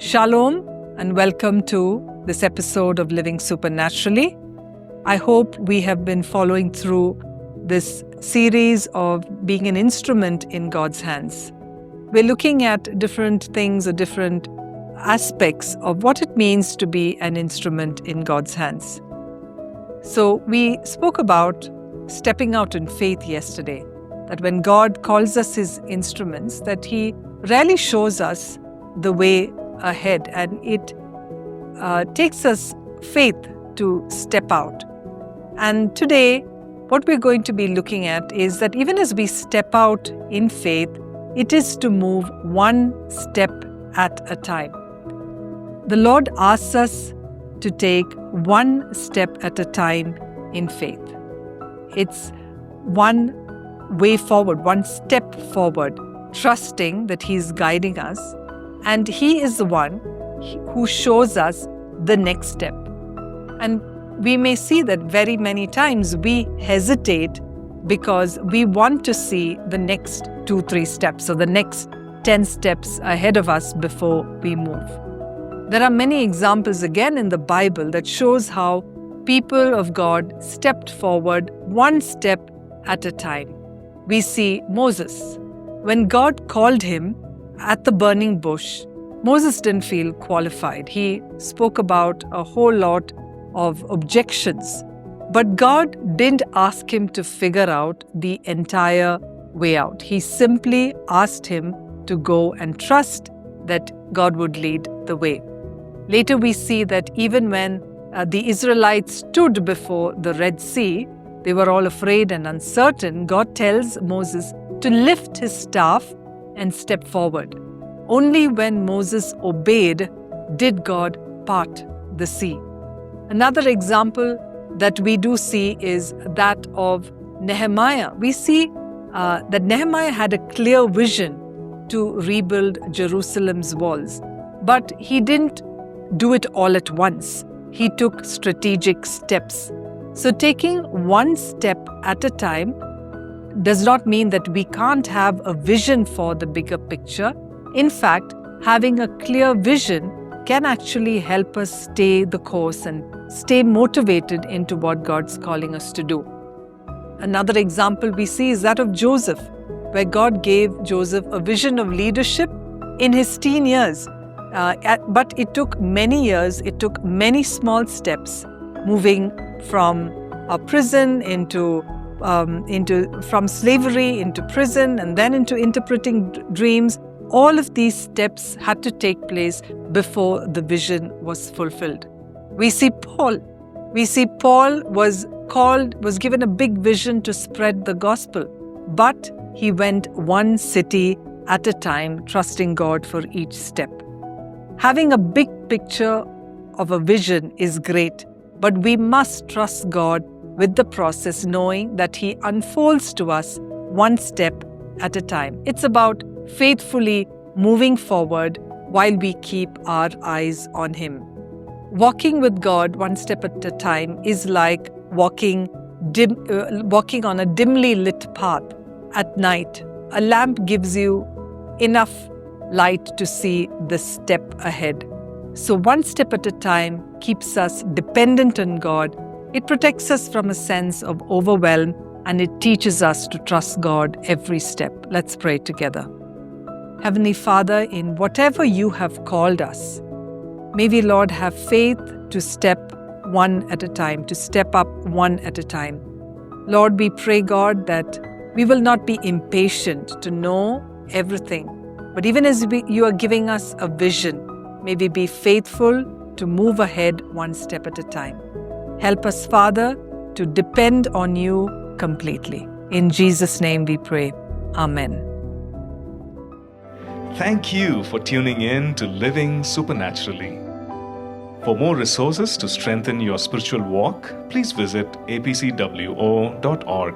Shalom and welcome to this episode of Living Supernaturally. I hope we have been following through this series of being an instrument in God's hands. We're looking at different things or different aspects of what it means to be an instrument in God's hands. So we spoke about stepping out in faith yesterday, that when God calls us His instruments, that He rarely shows us the way ahead, and it takes us faith to step out. And today, what we're going to be looking at is that even as we step out in faith, it is to move one step at a time. The Lord asks us to take one step at a time in faith. It's one way forward, one step forward, trusting that He's guiding us. And He is the one who shows us the next step. And we may see that very many times we hesitate because we want to see the next 2-3 steps or the next 10 steps ahead of us before we move. There are many examples again in the Bible that shows how people of God stepped forward one step at a time. We see Moses. When God called him at the burning bush, Moses didn't feel qualified. He spoke about a whole lot of objections. But God didn't ask him to figure out the entire way out. He simply asked him to go and trust that God would lead the way. Later we see that even when the Israelites stood before the Red Sea, they were all afraid and uncertain. God tells Moses to lift his staff and step forward. Only when Moses obeyed did God part the sea. Another example that we do see is that of Nehemiah. We see that Nehemiah had a clear vision to rebuild Jerusalem's walls, but he didn't do it all at once. He took strategic steps. So taking one step at a time does not mean that we can't have a vision for the bigger picture. In fact, having a clear vision can actually help us stay the course and stay motivated into what God's calling us to do. Another example we see is that of Joseph, where God gave Joseph a vision of leadership in his teen years. But it took many years, it took many small steps, moving from a prison from slavery into prison and then into interpreting dreams. All of these steps had to take place before the vision was fulfilled. We see Paul was given a big vision to spread the gospel, but he went one city at a time, trusting God for each step. Having a big picture of a vision is great, but we must trust God with the process, knowing that He unfolds to us one step at a time. It's about faithfully moving forward while we keep our eyes on Him. Walking with God one step at a time is like walking on a dimly lit path at night. A lamp gives you enough light to see the step ahead. So one step at a time keeps us dependent on God. It protects us from a sense of overwhelm, and it teaches us to trust God every step. Let's pray together. Heavenly Father, in whatever You have called us, may we, Lord, have faith to step one at a time, to step up one at a time. Lord, we pray, God, that we will not be impatient to know everything, but even as You are giving us a vision, may we be faithful to move ahead one step at a time. Help us, Father, to depend on You completely. In Jesus' name we pray. Amen. Thank you for tuning in to Living Supernaturally. For more resources to strengthen your spiritual walk, please visit apcwo.org.